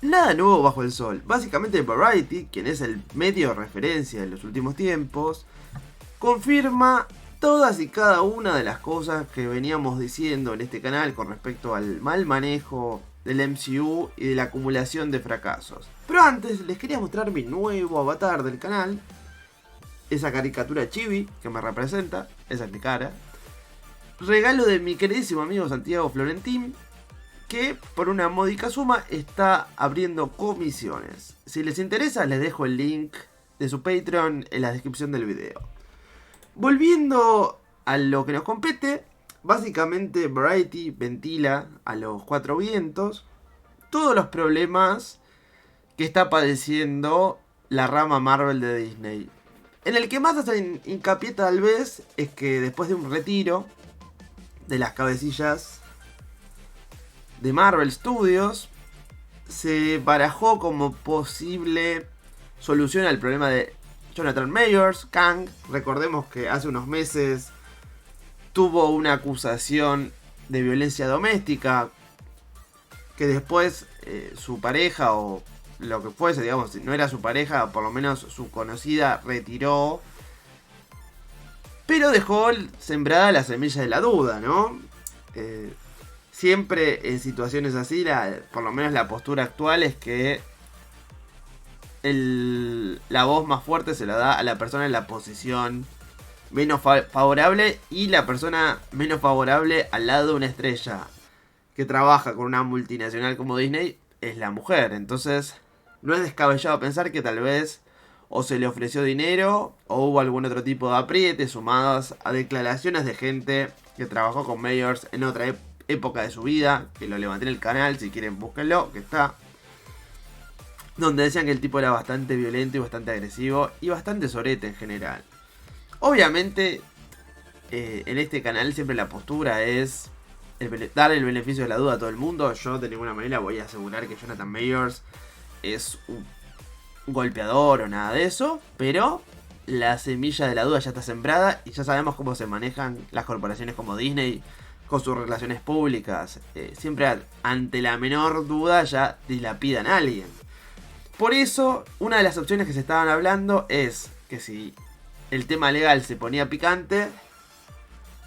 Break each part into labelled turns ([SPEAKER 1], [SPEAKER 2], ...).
[SPEAKER 1] Nada nuevo bajo el sol. Básicamente Variety, quien es el medio de referencia en los últimos tiempos, confirma todas y cada una de las cosas que veníamos diciendo en este canal con respecto al mal manejo del MCU y de la acumulación de fracasos. Pero antes les quería mostrar mi nuevo avatar del canal, esa caricatura chibi que me representa, esa es mi cara. Regalo de mi queridísimo amigo Santiago Florentín, que por una módica suma está abriendo comisiones. Si les interesa les dejo el link de su Patreon en la descripción del video. Volviendo a lo que nos compete, básicamente Variety ventila a los cuatro vientos todos los problemas que está padeciendo la rama Marvel de Disney. En el que más hacen hincapié tal vez es que después de un retiro de las cabecillas de Marvel Studios, se barajó como posible solución al problema de Jonathan Majors, Kang. Recordemos que hace unos meses tuvo una acusación de violencia doméstica, que después su pareja o lo que fuese, digamos, si no era su pareja, por lo menos su conocida retiró, pero dejó sembrada la semilla de la duda, ¿no? Siempre en situaciones así, por lo menos la postura actual es que la voz más fuerte se la da a la persona en la posición menos favorable, y la persona menos favorable al lado de una estrella que trabaja con una multinacional como Disney es la mujer. Entonces no es descabellado pensar que tal vez o se le ofreció dinero o hubo algún otro tipo de apriete sumadas a declaraciones de gente que trabajó con Mayors en otra época de su vida, que lo levanté en el canal, si quieren búsquenlo, que está, donde decían que el tipo era bastante violento y bastante agresivo y bastante sorete en general. Obviamente en este canal siempre la postura es dar el beneficio de la duda a todo el mundo. Yo de ninguna manera voy a asegurar que Jonathan Majors es un golpeador o nada de eso, pero la semilla de la duda ya está sembrada y ya sabemos cómo se manejan las corporaciones como Disney con sus relaciones públicas. Siempre ante la menor duda ya dilapidan a alguien. Por eso, una de las opciones que se estaban hablando es que si el tema legal se ponía picante,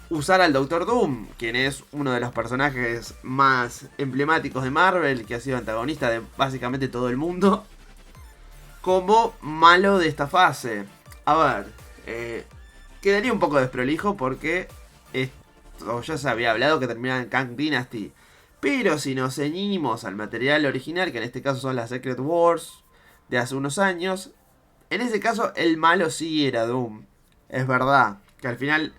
[SPEAKER 1] usar al Doctor Doom, quien es uno de los personajes más emblemáticos de Marvel, que ha sido antagonista de básicamente todo el mundo, como malo de esta fase. A ver, quedaría un poco desprolijo porque ya se había hablado que terminaba en Kang Dynasty. Pero si nos ceñimos al material original, que en este caso son las Secret Wars de hace unos años, en ese caso el malo sí era Doom. Es verdad que al final,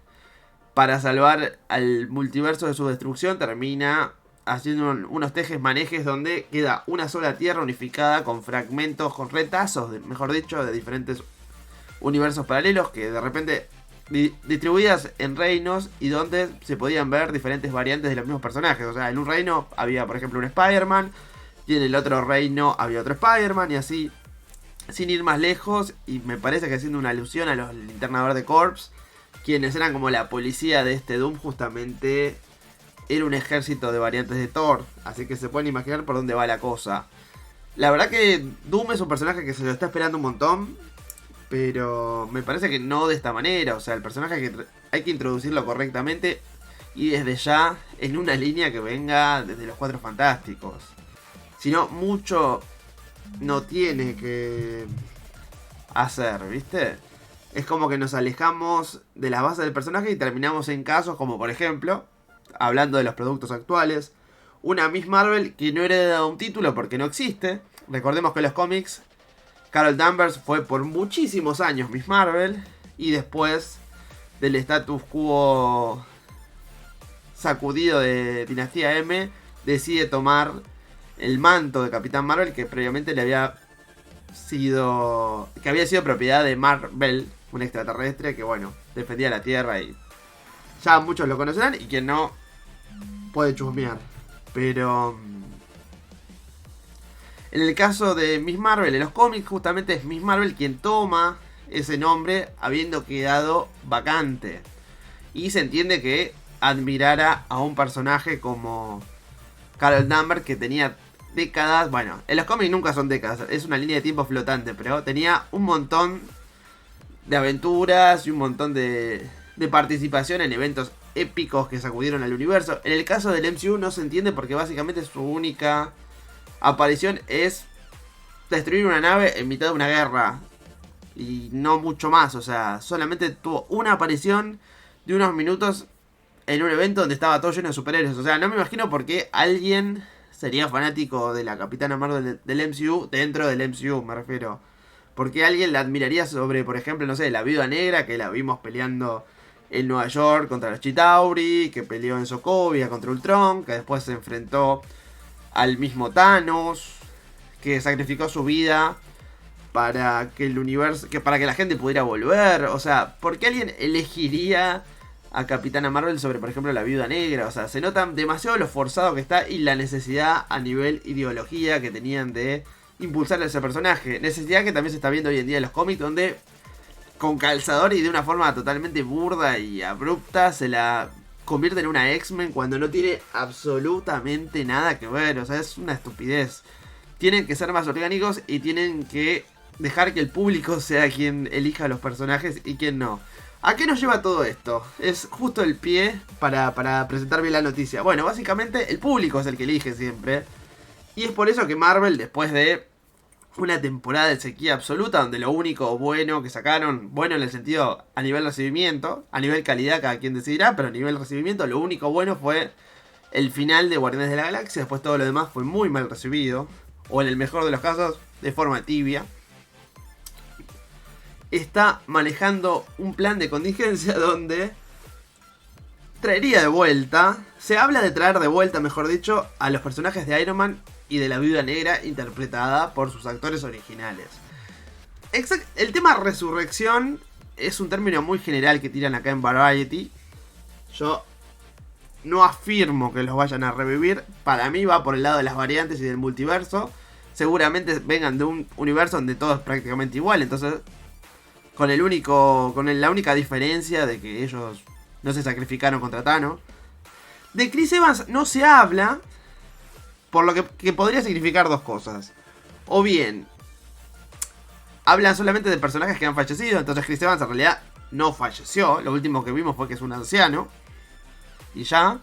[SPEAKER 1] para salvar al multiverso de su destrucción, termina haciendo unos tejes manejes donde queda una sola tierra unificada con fragmentos, con retazos, mejor dicho, de diferentes universos paralelos que de repente distribuidas en reinos y donde se podían ver diferentes variantes de los mismos personajes. O sea, en un reino había, por ejemplo, un Spider-Man, y en el otro reino había otro Spider-Man, y así, sin ir más lejos. Y me parece que haciendo una alusión a los Linterna Verde Corps, quienes eran como la policía de este Doom, justamente era un ejército de variantes de Thor. Así que se pueden imaginar por dónde va la cosa. La verdad que Doom es un personaje que se lo está esperando un montón, pero me parece que no de esta manera. O sea, el personaje hay que introducirlo correctamente y desde ya en una línea que venga desde los Cuatro Fantásticos. Si no, mucho no tiene que hacer, ¿viste? Es como que nos alejamos de las bases del personaje y terminamos en casos como, por ejemplo, hablando de los productos actuales, una Miss Marvel que no hereda un título porque no existe. Recordemos que en los cómics Carol Danvers fue por muchísimos años Miss Marvel, y después del status quo sacudido de Dinastía M, decide tomar el manto de Capitán Marvel, que previamente había sido propiedad de Marvel, un extraterrestre que, bueno, defendía la Tierra, y ya muchos lo conocerán, y quien no puede chusmear. Pero en el caso de Miss Marvel en los cómics, justamente es Miss Marvel quien toma ese nombre habiendo quedado vacante. Y se entiende que admirara a un personaje como Carol Danvers, que tenía décadas. Bueno, en los cómics nunca son décadas, es una línea de tiempo flotante, pero tenía un montón de aventuras y un montón de participación en eventos épicos que sacudieron al universo. En el caso del MCU no se entiende porque básicamente su única aparición es destruir una nave en mitad de una guerra. Y no mucho más, o sea, solamente tuvo una aparición de unos minutos en un evento donde estaba todo lleno de superhéroes. O sea, no me imagino por qué alguien sería fanático de la Capitana Marvel del MCU dentro del MCU, me refiero. ¿Por qué alguien la admiraría sobre, por ejemplo, no sé, la Viuda Negra, que la vimos peleando en Nueva York contra los Chitauri, que peleó en Sokovia contra Ultron, que después se enfrentó al mismo Thanos, que sacrificó su vida para que el universo, para que la gente pudiera volver? O sea, ¿por qué alguien elegiría a Capitana Marvel sobre, por ejemplo, la Viuda Negra? O sea, se nota demasiado lo forzado que está y la necesidad a nivel ideología que tenían de impulsar a ese personaje. Necesidad que también se está viendo hoy en día en los cómics, donde con calzador y de una forma totalmente burda y abrupta se la convierte en una X-Men cuando no tiene absolutamente nada que ver. O sea, es una estupidez. Tienen que ser más orgánicos y tienen que dejar que el público sea quien elija los personajes y quien no. ¿A qué nos lleva todo esto? Es justo el pie para presentar bien la noticia. Bueno, básicamente el público es el que elige siempre. Y es por eso que Marvel, después de una temporada de sequía absoluta, donde lo único bueno que sacaron, bueno en el sentido a nivel recibimiento, a nivel calidad cada quien decidirá, pero a nivel recibimiento lo único bueno fue el final de Guardianes de la Galaxia. Después todo lo demás fue muy mal recibido, o en el mejor de los casos, de forma tibia. Está manejando un plan de contingencia donde traería de vuelta, se habla de traer de vuelta, mejor dicho, a los personajes de Iron Man y de la Viuda Negra interpretada por sus actores originales. El tema resurrección es un término muy general que tiran acá en Variety. Yo no afirmo que los vayan a revivir. Para mí va por el lado de las variantes y del multiverso. Seguramente vengan de un universo donde todo es prácticamente igual. Entonces, con la única diferencia de que ellos no se sacrificaron contra Thanos. De Chris Evans no se habla, por lo que podría significar dos cosas. O bien, hablan solamente de personajes que han fallecido, entonces Chris Evans en realidad no falleció. Lo último que vimos fue que es un anciano. Y ya.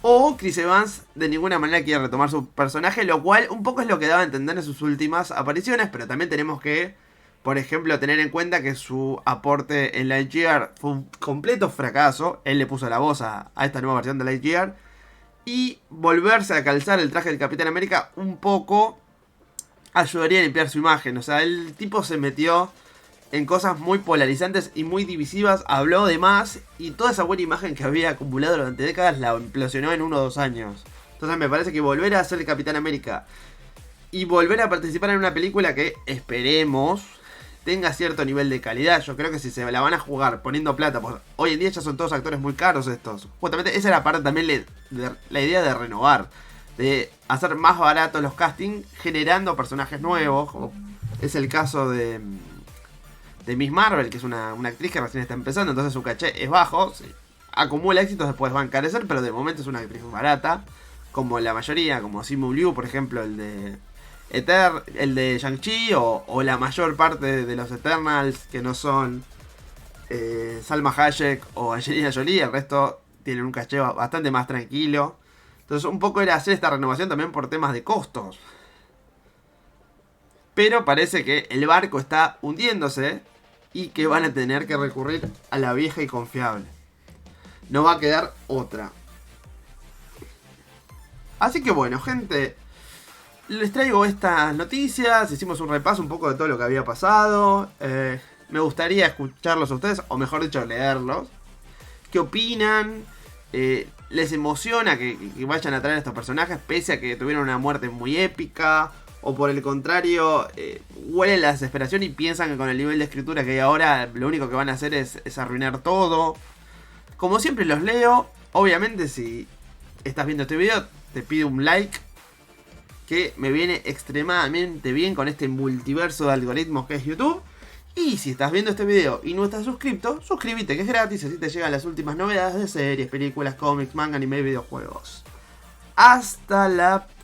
[SPEAKER 1] O Chris Evans de ninguna manera quiere retomar su personaje, lo cual un poco es lo que daba a entender en sus últimas apariciones. Pero también tenemos que, por ejemplo, tener en cuenta que su aporte en Lightyear fue un completo fracaso. Él le puso la voz a esta nueva versión de Lightyear. Y volverse a calzar el traje del Capitán América un poco ayudaría a limpiar su imagen. O sea, el tipo se metió en cosas muy polarizantes y muy divisivas. Habló de más y toda esa buena imagen que había acumulado durante décadas la implosionó en 1 o 2 años. Entonces me parece que volver a ser el Capitán América y volver a participar en una película que esperemos tenga cierto nivel de calidad. Yo creo que si se la van a jugar poniendo plata, pues hoy en día ya son todos actores muy caros estos. Justamente esa era parte también la idea de renovar, de hacer más baratos los castings, generando personajes nuevos, como es el caso de Miss Marvel, que es una actriz que recién está empezando, entonces su caché es bajo, acumula éxitos, después va a encarecer, pero de momento es una actriz barata, como la mayoría, como Simu Liu, por ejemplo, el de Shang-Chi, o la mayor parte de los Eternals, que no son Salma Hayek o Angelina Jolie. El resto tienen un caché bastante más tranquilo. Entonces un poco era hacer esta renovación también por temas de costos. Pero parece que el barco está hundiéndose y que van a tener que recurrir a la vieja y confiable. No va a quedar otra. Así que bueno, gente, les traigo estas noticias. Hicimos un repaso un poco de todo lo que había pasado. Me gustaría escucharlos a ustedes, o mejor dicho, leerlos. ¿Qué opinan? ¿Les emociona que vayan a traer a estos personajes pese a que tuvieron una muerte muy épica? ¿O por el contrario, huelen la desesperación y piensan que con el nivel de escritura que hay ahora lo único que van a hacer es arruinar todo? Como siempre los leo. Obviamente si estás viendo este video te pido un like, que me viene extremadamente bien con este multiverso de algoritmos que es YouTube. Y si estás viendo este video y no estás suscrito, suscríbete, que es gratis, así te llegan las últimas novedades de series, películas, cómics, manga, anime y videojuegos. Hasta la próxima.